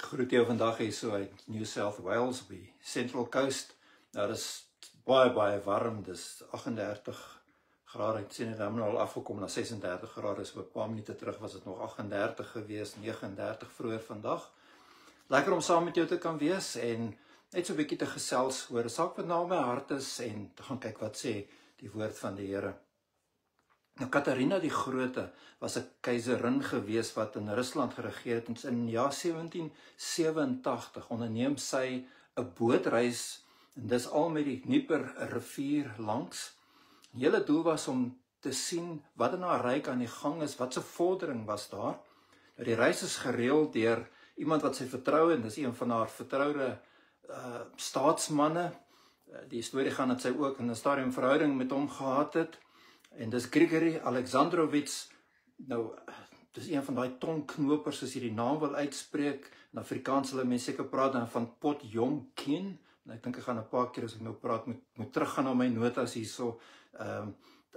Groet jou vandag hier so uit New South Wales op die Central Coast. Nou, dit is baie warm, dit is 38 grade, ek sien dit nou al afgekom na 36 grade, so 'n paar minute terug was dit nog 38 gewees, 39 vroeër vandag. Lekker om saam met jou te kan wees en net so 'n bietjie te gesels oor 'n saak wat na my hart is en te gaan kyk wat sê die woord van die Here. Nou, Katharina die Grote was 'n keiserin gewees wat in Rusland geregeer het. En in jaar 1787 onderneem sy 'n bootreis, en dis al met die Dnieper rivier langs. Die hele doel was om te sien wat in haar ryk aan die gang is, wat se vordering was daar. Nou, die reis is gereël deur iemand wat sy vertrou, en dis een van haar vertroude staatsmanne. Die storie gaan dat sy ook in 'n stadium verhouding met hom gehad het. En dis Grigory Alexandrovich. Nou, dis een van daai tongknopers as jy die naam wil uitspreek. In Afrikaans hulle mense seker praat dan van Potjomkin. En ek dink ek gaan 'n paar keer as ek nou praat moet teruggaan na my notas hierso.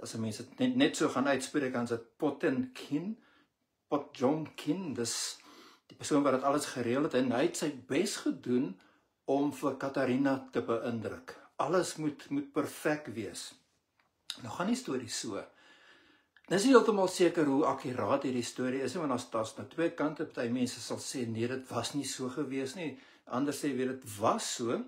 As mense dit net so gaan uitspreek, dan is dit Potjomkin. Dis die persoon wat dit alles gereël het, en hy het sy bes gedoen om vir Katharina te beïndruk. Alles moet perfek wees. Nou gaan die storie so. Dis nie heeltemal seker hoe akkuraat hierdie storie is, want daar's nou twee kante. Party mense sal sê nee, dit was nie so gewees nie. Ander sê weer dit was so.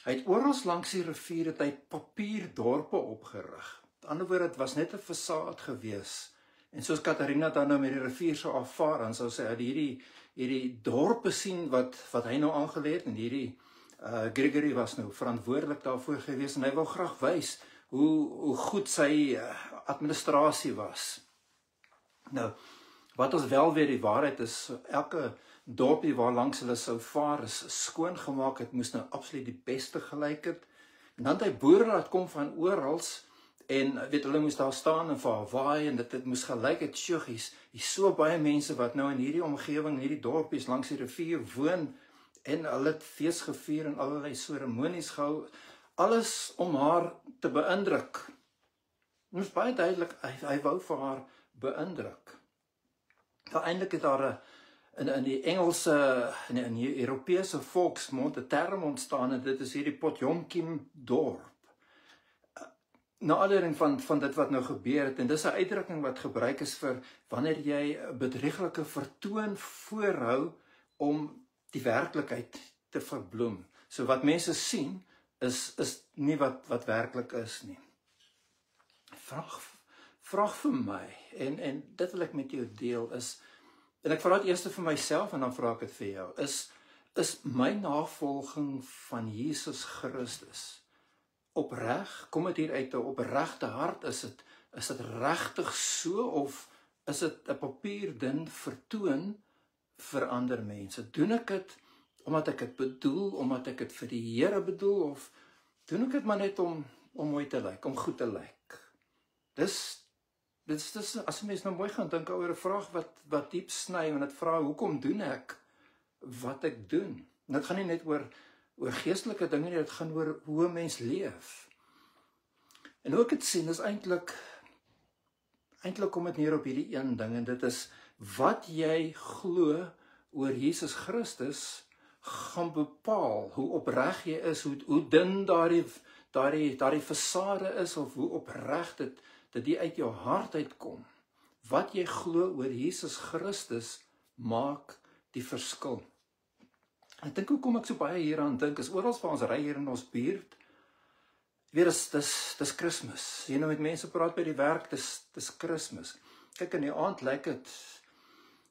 Hy het oral langs die rivier het hy papierdorpe opgerig. Met ander woorde, dit was net 'n fasaad gewees. En soos Katharina dan nou met die rivier sou afvaar, dan sou sy hierdie dorpe sien wat hy nou aangelê het, en hierdie Grigory was nou verantwoordelik daarvoor gewees, en hy wou graag wys hoe goed sy administrasie was. Nou, wat ons wel weer die waarheid is, elke dorpie waar langs hulle sou vaar is skoongemaak, het moes nou absoluut die beste gelyk het. En dan het hy boere laat kom van orals, en weet hulle moes daar staan en vir haar waai, en dit moes gelyk het. Sjoe, hier's so baie mense wat nou in hierdie omgewing, hierdie dorpies langs die rivier woon, en hulle het fees gevier en allerlei seremonies gehou, alles om haar te beïndruk. Dit is baie duidelik, hy wou vir haar beïndruk. Uiteindelik het daar in die Engelse, in die Europese volksmond 'n term ontstaan, en dit is hierdie Potjomkin dorp. Na aanleiding van dit wat nou gebeur het, en dis 'n uitdrukking wat gebruik is vir wanneer jy 'n bedrieglike vertoon voorhou om die werklikheid te verbloem. So wat mense sien is nie wat werklik is nie. Vraag vir my, en dit wil ek met jou deel, is, en ek vra dit eers vir myself, en dan vra ek dit vir jou, is my navolging van Jesus Christus opreg? Kom dit hier uit 'n opregte hart? Is dit regtig so, of is dit 'n papierdun vertoon vir ander mense? Doen ek dit omdat ek dit bedoel, omdat ek dit vir die Here bedoel, of doen ek dit maar net om mooi te lyk, om goed te lyk? Dis as mens nou mooi gaan dink oor 'n vraag wat diep sny, en dit vra, hoekom doen ek wat ek doen? En dit gaan nie net oor geestelike dinge nie, dit gaan oor hoe 'n mens leef. En hoe ek dit sien, is eintlik kom dit neer op hierdie een ding, en dit is wat jy glo oor Jesus Christus gaan bepaal hoe opreg jy is, hoe dun daardie fasade is, of hoe opreg dit die uit jou hart uitkom. Wat jy glo oor Jesus Christus maak die verskil. Ek dink hoekom ek so baie hieraan dink, is oral waar ons ry hier in ons buurt, weer dis Kersfees. Jy nou met mense praat by die werk, dis Kersfees. Kyk, in die aand lyk dit,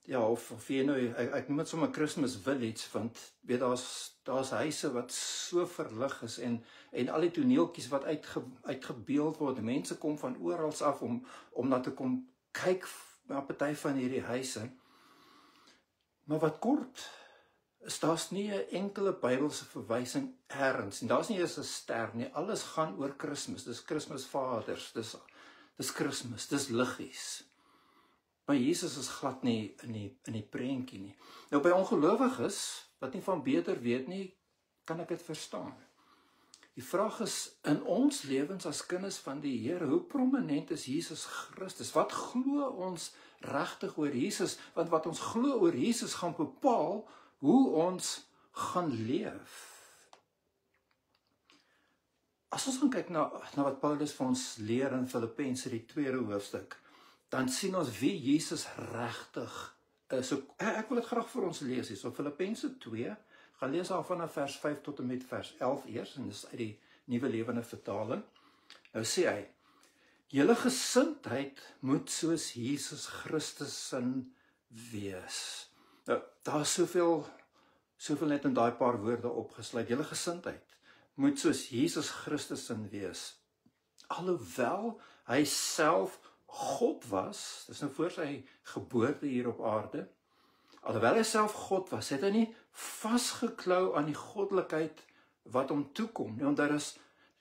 ja, of jy nou, ek noem dit sommer Christmas Village, want weet, daar's huise wat so verlig is, en al die toneeltjies wat uitgebeeld word, mense kom van oral af om na te kom kyk na party van hierdie huise. Maar wat kort is, daar's nie 'n enkele Bybelse verwysing ergens, en daar's nie eens 'n ster nie. Alles gaan oor Kersfees. Dis Kersfeesvaders, dis Kersfees, dis liggies. Maar Jesus is glad nie in die prentjie nie. Nou, by ongelowiges wat nie van beter weet nie, kan ek dit verstaan. Die vraag is, in ons lewens as kinders van die Here, hoe prominent is Jesus Christus? Wat glo ons regtig oor Jesus? Want wat ons glo oor Jesus gaan bepaal hoe ons gaan leef. As ons gaan kyk na wat Paulus vir ons leer in Filippense die 2de hoofstuk, dan sien ons wie Jesus regtig is. So, ek wil dit graag vir ons lees hier. So Filippense 2, gaan lees daar vanaf vers 5 tot en met vers 11 eers, en dis uit die Nuwe Lewende Vertaling. Nou sê hy, julle gesindheid moet soos Jesus Christus sin wees. Nou, daar is soveel net in daai paar woorde opgesluit. Julle gesindheid moet soos Jesus Christus sin wees. Alhoewel hy self God was, dis nou voor sy geboorte hier op aarde, alhoewel hy self God was, het hy nie vasgeklou aan die goddelikheid wat hom toekom nie, want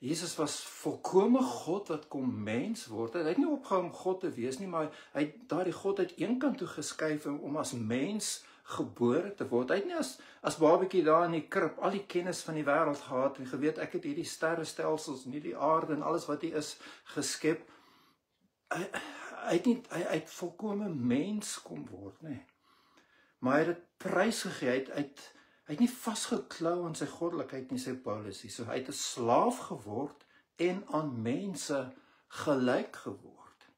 Jesus was volkome God wat kom mens word. Hy het nie opgehou om God te wees nie, maar hy het daardie godheid eenkant toe geskuif om as mens gebore te word. Hy het nie as babietjie daar in die krib al die kennis van die wêreld gehad en geweet ek het hierdie sterrestelsels en hierdie aarde en alles wat hier is geskep. Hy het volkome mens kom word, nee. Maar hy het dit prys gegee, hy het nie vasgeklou aan sy goddelikheid nie, sê Paulus hier. So hy het 'n slaaf geword en aan mense gelyk geword.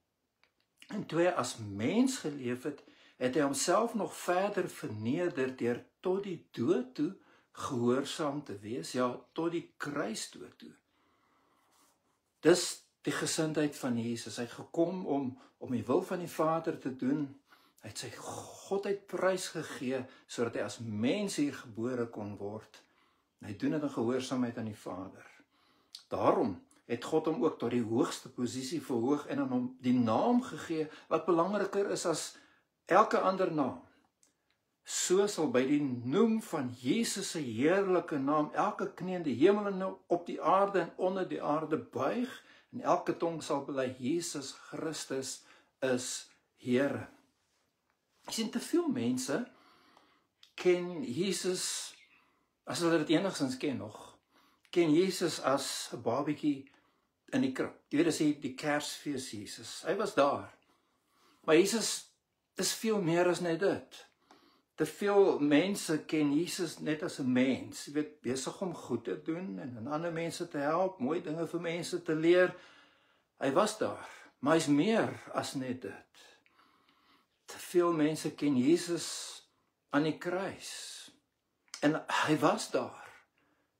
En toe hy as mens geleef het hy homself nog verder verneder deur tot die dood toe gehoorsaam te wees, ja, tot die kruisdood toe. Dis die gesindheid van Jesus. Hy het gekom om die wil van die Vader te doen. Hy het sy godheid prys gegee, sodat hy as mens hier gebore kon word. Hy doen dit in gehoorsaamheid aan die Vader. Daarom het God hom ook tot die hoogste posisie verhoog en aan hom die naam gegee, wat belangriker is as elke ander naam. So sal by die noem van Jesus se heerlike naam elke knie in die hemel en op die aarde en onder die aarde buig, en elke tong sal bely, Jesus Christus is Here. Jy sien, te veel mense ken Jesus, as hulle dit enigstens ken nog, ken Jesus as 'n babietjie in die krib. Jy weet, as die Kersfees Jesus, hy was daar. Maar Jesus is veel meer as net dit. Te veel mense ken Jesus net as 'n mens, jy weet, besig om goed te doen en aan ander mense te help, mooi dinge vir mense te leer. Hy was daar, maar hy's meer as net dit. Te veel mense ken Jesus aan die kruis. En hy was daar,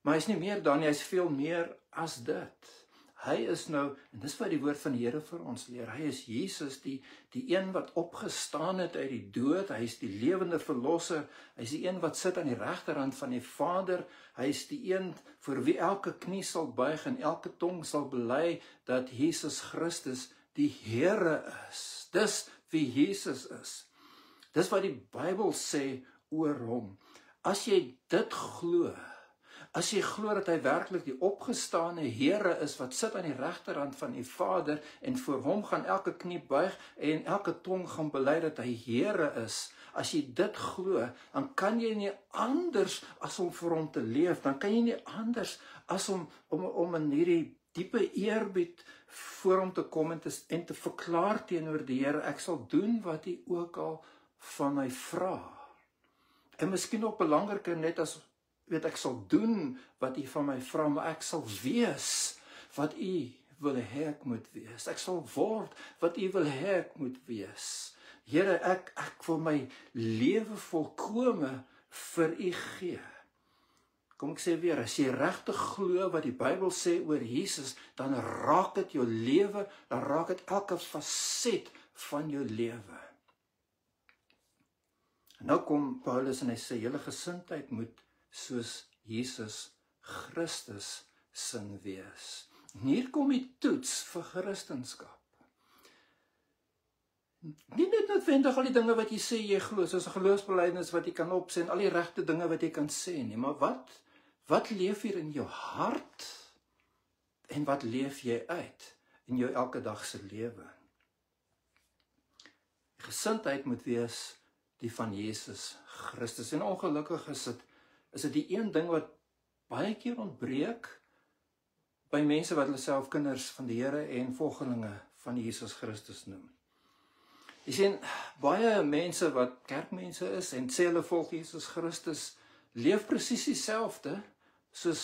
maar hy's nie meer daar nie, hy's veel meer as dit. Hy is nou, en dis wat die woord van die Here vir ons leer, hy is Jesus, die een wat opgestaan het uit die dood, hy is die lewende verlosser, hy is die een wat sit aan die regterhand van die Vader, hy is die een vir wie elke knie sal buig en elke tong sal bely dat Jesus Christus die Here is. Dis wie Jesus is. Dis wat die Bybel sê oor hom. As jy dit glo, as jy glo dat hy werklik die opgestane Here is wat sit aan die regterhand van die Vader en voor hom gaan elke knie buig en elke tong gaan bely dat hy Here is, as jy dit glo, dan kan jy nie anders as om vir hom te leef, dan kan jy nie anders as om in hierdie diepe eerbied voor hom te kom en te verklaar teenoor die Here, ek sal doen wat hy ook al van my vra. En miskien nog belangriker net as, weet ek sal doen wat hy van my vra, maar ek sal wees wat hy wil hê ek moet wees. Ek sal word wat hy wil hê ek moet wees. Here, ek wil my lewe volkome vir u gee. Kom ek sê weer, as jy regtig glo wat die Bybel sê oor Jesus, dan raak dit jou lewe, dan raak dit elke faset van jou lewe. En nou kom Paulus en hy sê, julle gesindheid moet soos Jesus Christus sin wees. En hier kom die toets vir Christendom. Nie net noodwendig al die dinge wat jy sê jy glo, soos 'n geloofsbelijdenis wat jy kan opsê en al die regte dinge wat jy kan sê nie, maar wat leef hier in jou hart en wat leef jy uit in jou elke dag se lewe? Die gesindheid moet wees die van Jesus Christus. En ongelukkig is dit die een ding wat baie keer ontbreek by mense wat hulle self kinders van die Here en volgelinge van Jesus Christus noem. Jy sien, baie mense wat kerkmense is en sê hulle volg Jesus Christus, leef presies dieselfde soos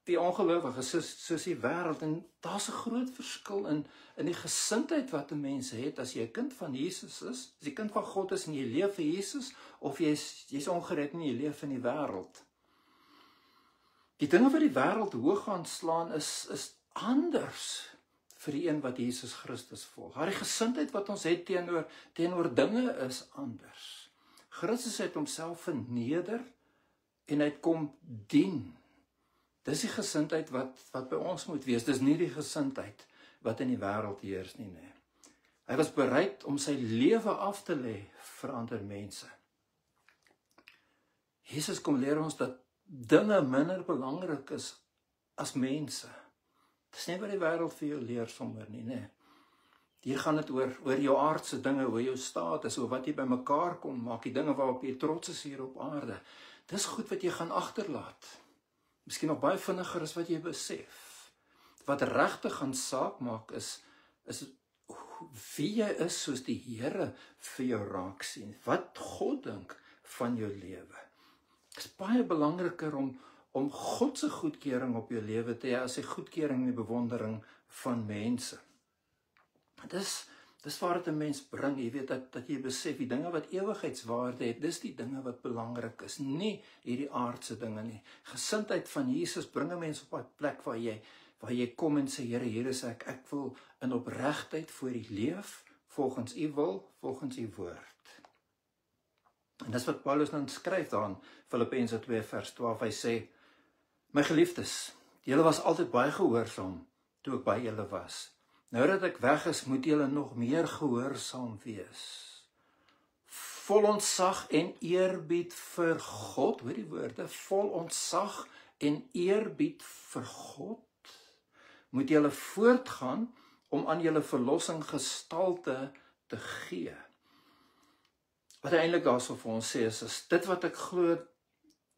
die ongelowiges, soos die wêreld, en daar's 'n groot verskil in die gesindheid wat 'n mens het as jy 'n kind van Jesus is, as jy 'n kind van God is en jy leef vir Jesus, of jy's ongered en jy leef in die wêreld. Die dinge wat die wêreld hoog aanslaan is anders vir die een wat Jesus Christus volg. Die gesindheid wat ons het teenoor dinge is anders. Christus het homself verneder en hy het kom dien. Dis die gesindheid wat by ons moet wees. Dis nie die gesindheid wat in die wêreld heers nie. Hy was bereid om sy lewe af te lê vir ander mense. Jesus kom leer ons dat dinge minder belangrik is as mense. Dis nie wat die wêreld vir jou leer sommer nie. Hier gaan dit oor jou aardse dinge, oor jou status, oor wat jy by mekaar kom maak, die dinge waarop jy trots is hier op aarde. Dis goed wat jy gaan agterlaat. Miskien nog baie vinniger as wat jy besef. Wat regtig gaan saak maak is wie jy is soos die Here vir jou raak sien. Wat God dink van jou lewe. Dit is baie belangriker om God se goedkeuring op jou lewe te hê as sy goedkeuring en die bewondering van mense. Dis waar dit 'n mens bring, jy weet, dat jy besef, die dinge wat ewigheidswaarde het, dis die dinge wat belangrik is, nie hierdie aardse dinge nie. Gesindheid van Jesus bring 'n mens op 'n plek waar jy kom en sê, Here, hier is ek wil in opregtheid voor U leef, volgens U wil, volgens U woord. En dis wat Paulus dan skryf daar in Filippense 2 vers 12, hy sê, my geliefdes, julle was altyd baie gehoorsaam, toe ek by julle was. Nou dat ek weg is, moet julle nog meer gehoorsaam wees. Vol ontzag en eerbied vir God, hoor die woorde, vol ontzag en eerbied vir God, moet julle voortgaan om aan julle verlossing gestalte te gee. Wat hy eintlik daarso vir ons sê is dit wat ek glo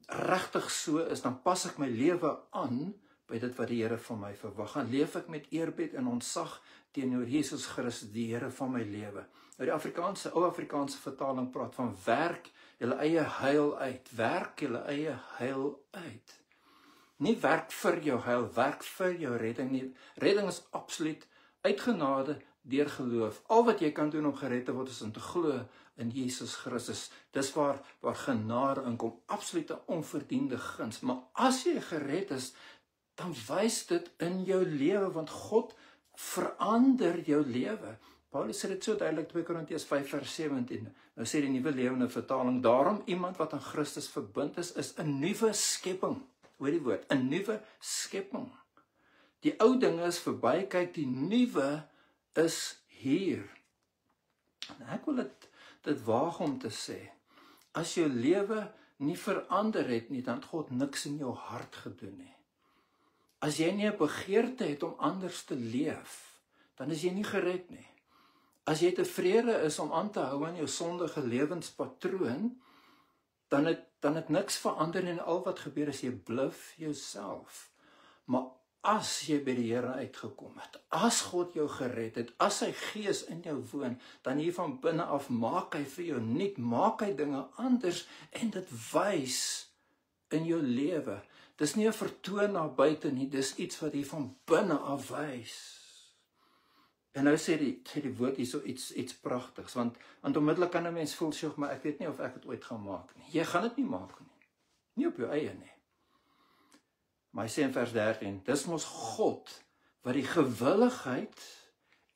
regtig so is, dan pas ek my lewe aan by dit wat die Here van my verwag. Dan leef ek met eerbied en ontzag teenoor Jesus Christus, die Here van my lewe. Nou die ou Afrikaanse vertaling praat van werk julle eie heil uit. Werk julle eie heil uit. Nie werk vir jou heil, werk vir jou redding nie. Redding is absoluut uit genade deur geloof. Al wat jy kan doen om gered te word is om te glo in Jesus Christus. Dis waar genade inkom, absolute onverdiende guns. Maar as jy gered is, dan wys dit in jou lewe, want God verander jou lewe. Paulus sê dit so duidelik, 2 Korintiërs 5 vers 17. Nou sê die Nuwe Lewende Vertaling, daarom iemand wat aan Christus verbind is 'n nuwe skepping. Hoor die woord, 'n nuwe skepping. Die ou dinge is verby, kyk, die nuwe is hier. En ek wil dit waag om te sê, as jou lewe nie verander het nie, dan het God niks in jou hart gedoen nie. As jy nie 'n begeerte het om anders te leef, dan is jy nie gered nie. As jy tevrede is om aan te hou aan jou sondige lewenspatroon, dan het niks verander en al wat gebeur is jy bluf jouself. Maar as jy by die Here uitgekom het, as God jou gered het, as sy Gees in jou woon, dan hier van binne af maak hy vir jou nuut, maak hy dinge anders en dit wys in jou lewe. Dis nie 'n vertoon na buite nie, dis iets wat hier van binne af wys. En nou sê die woord hier so iets pragtigs, want onmiddellik kan 'n mens voel, "Sjoe, maar ek weet nie of ek dit ooit gaan maak nie." Jy gaan dit nie maak nie. Nie op jou eie nie. Maar hy sê in vers 13, dis mos God wat die gewilligheid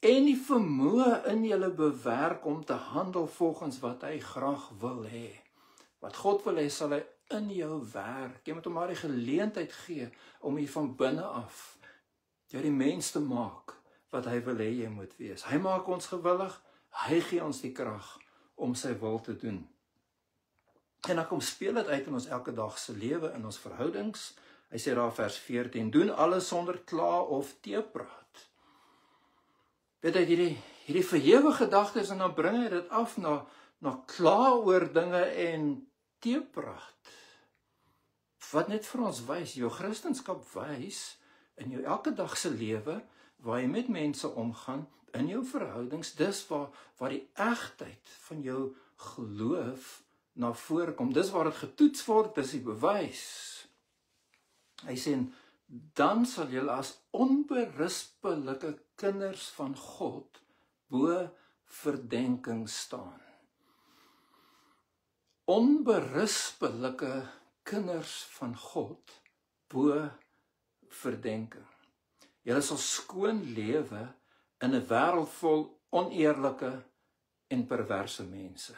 en die vermoë in julle bewerk om te handel volgens wat hy graag wil hê. Wat God wil hê, sal hy in jou werk. Jy moet hom maar die geleentheid gee om hier van binne af jou die mens te maak wat hy wil hê jy moet wees. Hy maak ons gewillig, hy gee ons die krag om sy wil te doen. En dan kom speel dit uit in ons elke dag se lewe, in ons verhoudings. Hy sê daar vers 14, doen alles sonder kla of teepraat. Weet jy, hierdie verhewe gedagtes en dan bring hy dit af na kla oor dinge en teepraat. Wat net vir ons wys, jou Christendom wys in jou elke dag se lewe, waar jy met mense omgaan, in jou verhoudings, dis waar die egtheid van jou geloof na vore kom. Dis waar dit getoets word, dis die bewys. Hy sê, dan sal julle as onberispelike kinders van God bo verdenking staan. Onberispelike kinders van God bo verdenking. Julle sal skoon lewe in 'n wêreld vol oneerlike en perverse mense.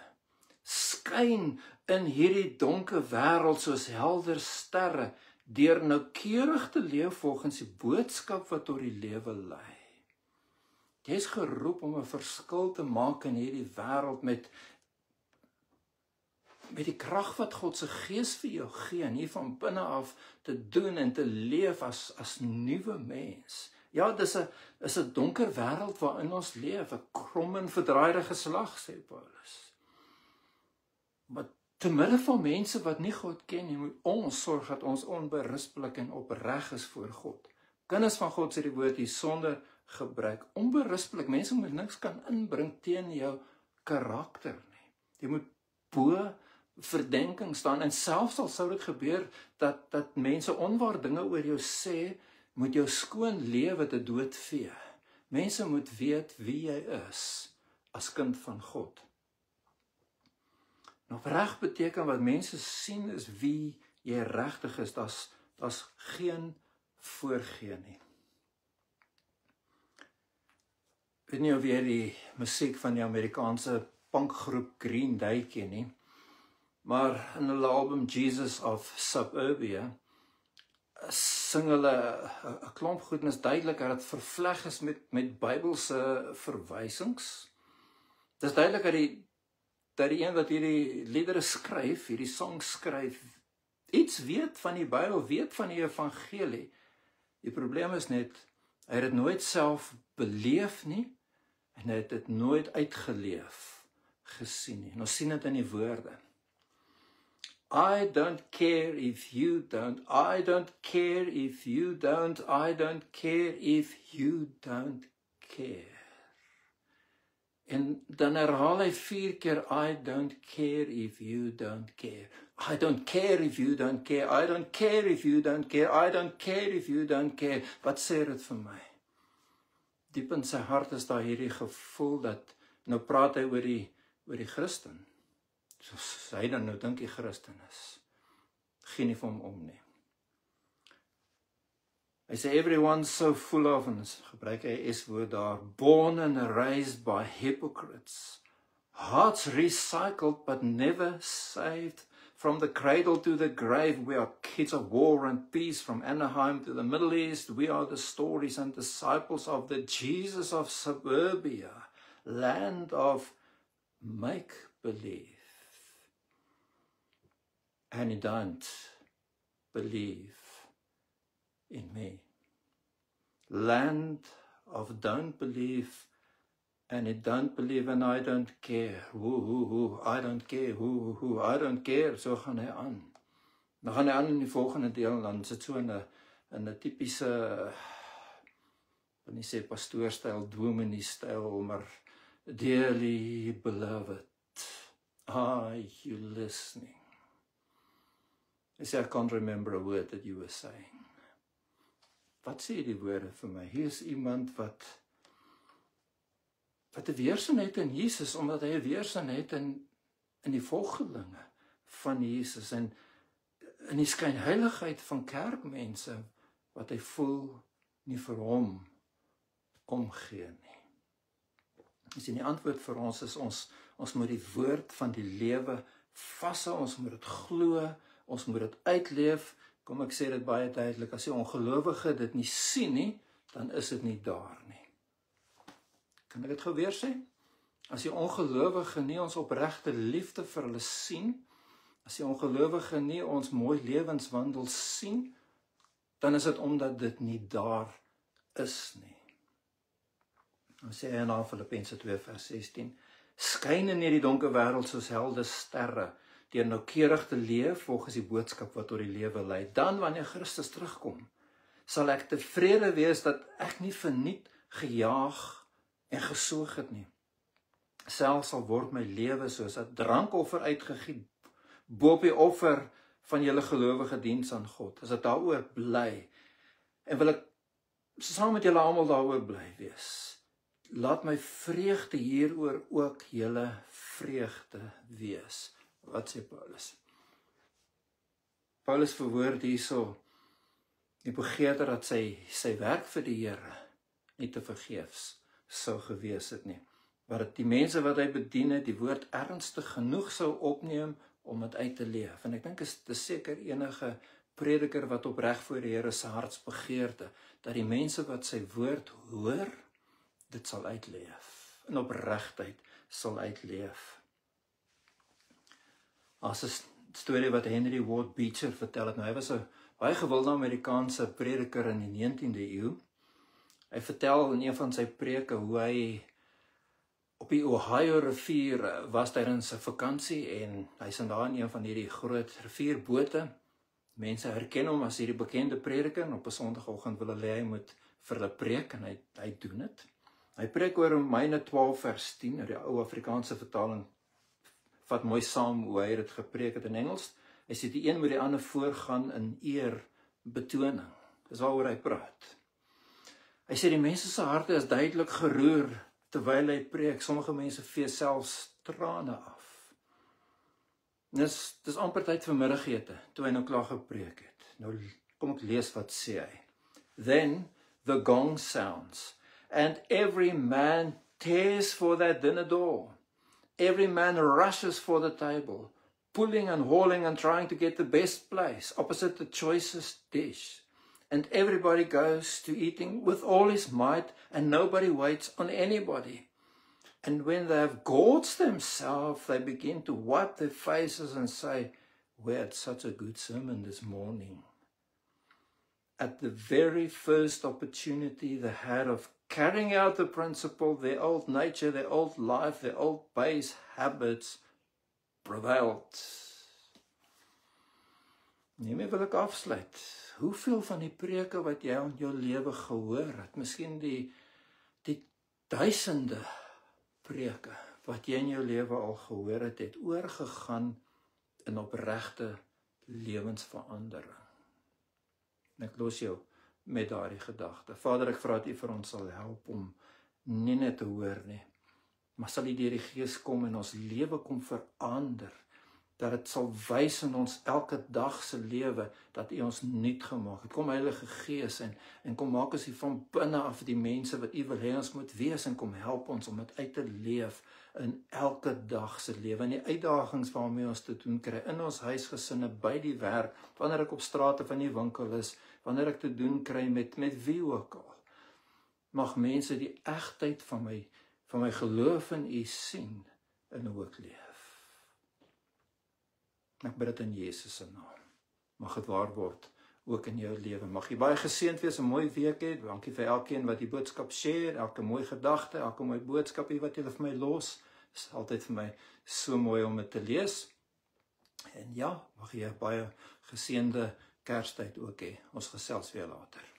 Skyn in hierdie donker wêreld soos helder sterre, deur noukeurig te leef volgens die boodskap wat tot die lewe lei. Jy is geroep om 'n verskil te maak in hierdie wêreld met die krag wat God se Gees vir jou gee, en hier van binne af te doen en te leef as nuwe mens. Ja, dis 'n donker wêreld waarin ons leef, 'n krom en verdraaide geslag, sê Paulus. Maar te midde van mense wat nie God ken nie, moet ons sorg dat ons onberispelik en opreg is voor God. Kinders van God, sê die woord hier, sonder gebruik. Onberispelik, mense moet niks kan inbring teen jou karakter nie. Jy moet bo verdenking staan, en selfs al sou dit gebeur dat mense onwaar dinge oor jou sê, moet jou skoon lewe te dood vee. Mense moet weet wie jy is as kind van God. En opreg beteken wat mense sien is wie jy regtig is, daar's geen voorgee nie. Ek weet nie of jy die musiek van die Amerikaanse punkgroep Green Day ken nie, maar in hulle album Jesus of Suburbia sing hulle 'n klomp goed, en is duidelik dat dit vervleg is met Bybelse verwysings. Dit is duidelik dat die een wat hierdie liedere skryf, hierdie song skryf, iets weet van die Bybel, weet van die evangelie. Die probleem is net, hy het dit nooit self beleef nie, en hy het dit nooit uitgeleef gesien nie. En ons sien dit in die woorde. I don't care if you don't, I don't care if you don't, I don't care if you don't care. En dan herhaal hy 4 keer, I don't care if you don't care. I don't care if you don't care, I don't care if you don't care, I don't care if you don't care. Wat sê dit vir my? Diep in sy hart is daar hierdie gevoel dat, nou praat hy oor die Christen. Soos hy dan nou dink die Christen is. Geen nie vir hom om nie. Hy sê, everyone's so full of, en gebruik hy S-woord daar, born and raised by hypocrites, hearts recycled but never saved, from the cradle to the grave, we are kids of war and peace, from Anaheim to the Middle East, we are the stories and disciples of the Jesus of Suburbia, land of make-believe. And you don't believe in me. Land of don't believe, and you don't believe, and I don't care. I don't care. I don't care. So gaan hy aan. Dan gaan hy aan in die volgende deel, en dan sit so in 'n tipiese, wil nie sê pastoorstyl, dominee-styl, maar dearly beloved, are you listening? Hy sê, I can't remember a word that you were saying. Wat sê die woorde vir my? Hier is iemand wat 'n weerstand het in Jesus, omdat hy 'n weerstand het in die volgelinge van Jesus, en in die skynheiligheid van kerkmense, wat hy voel nie vir hom omgee nie. Die antwoord vir ons is, ons moet die woord van die lewe vashou, ons moet dit glo, ons moet dit uitleef. Kom ek sê dit baie duidelik, as die ongelowige dit nie sien nie, dan is dit nie daar nie. Kan ek dit gou weer sê? As die ongelowige nie ons opregte liefde vir hulle sien, as die ongelowige nie ons mooi lewenswandel sien, dan is dit omdat dit nie daar is nie. Dan sê hy in Filippense 2 vers 16, skyn in hierdie donker wêreld soos helder sterre, deur noukeurig te leef volgens die boodskap wat tot die lewe lei. Dan wanneer Christus terugkom, sal ek tevrede wees dat ek nie verniet gejaag en gesoog het nie. Selfs sal word my lewe soos 'n drankoffer uitgegiet, bo op die offer van julle gelowige diens aan God. As ek daaroor bly, en wil ek saam met julle almal daaroor bly wees, laat my vreugde hieroor ook julle vreugde wees. Wat sê Paulus? Paulus verwoord hierso die begeerte dat sy werk vir die Here nie te vergeefs sou gewees het nie. Maar dat die mense wat hy bedien het, die woord ernstig genoeg sou opneem om dit uit te leef. En ek dink is seker enige prediker wat opreg voor die Here se hartsbegeerte, dat die mense wat sy woord hoor, dit sal uitleef. In opregtheid sal uitleef. As 'n storie wat Henry Ward Beecher vertel het, nou hy was 'n baie gewilde Amerikaanse prediker in die 19de eeu. Hy vertel in een van sy preke hoe hy op die Ohio rivier was tydens 'n vakansie en hy's daar in een van hierdie groot rivierbote. Mense herken hom as hierdie bekende prediker en op 'n Sondagoggend wil hulle hy moet vir hulle preek en hy doen dit. Hy preek oor Romeine 12 vers 10, die ou Afrikaanse vertaling vat mooi saam hoe hy dit gepreek het in Engels. Hy sê die een moet die ander voorgaan in eer betoning. Dis waaroor hy praat. Hy sê die mense se harte is duidelik geroer terwyl hy preek. Sommige mense vee selfs trane af. Dis amper tyd vir middagete, toe hy nou klaar gepreek het. Nou kom ek lees wat sê hy. Then the gong sounds, and every man tears for that dinner door. Every man rushes for the table, pulling and hauling and trying to get the best place opposite the choicest dish. And everybody goes to eating with all his might, and nobody waits on anybody. And when they have gorged themselves, they begin to wipe their faces and say, "We had such a good sermon this morning." At the very first opportunity they had of carrying out the principle, their old nature, their old life, their old base habits prevailed. Hiermee wil ek afsluit. Hoeveel van die preke wat jy in jou lewe gehoor het, miskien die duisende preke wat jy in jou lewe al gehoor het oorgegaan in opregte lewensverandering. En ek los jou met daardie gedagte. Vader, ek vra dat U vir ons sal help om nie net te hoor nie, maar sal U deur die Gees kom en ons lewe kom verander, dat dit sal wys in ons elke dag se lewe, dat U ons nuut gemaak het. Kom Heilige Gees en kom maak ons van binne af die mense wat U wil hê ons moet wees, en kom help ons om dit uit te leef in elke dag se lewe, en die uitdagings waarmee ons te doen kry, in ons huisgesinne, by die werk, wanneer ek op strate van die winkel is, wanneer ek te doen kry met wie ook al. Mag mense die egtheid van my geloof in U sien en ook leef. Ek bid dit in Jesus se naam. Mag dit waar word, ook in jou lewe. Mag jy baie geseënd wees, 'n mooi week hê. Dankie vir elkeen wat die boodskap share, elke mooi gedagte, elke mooi boodskapie wat jy vir my los. Dit is altyd vir my so mooi om dit te lees. En ja, mag jy baie geseënde Kerstyd ook hê. Ons gesels weer later.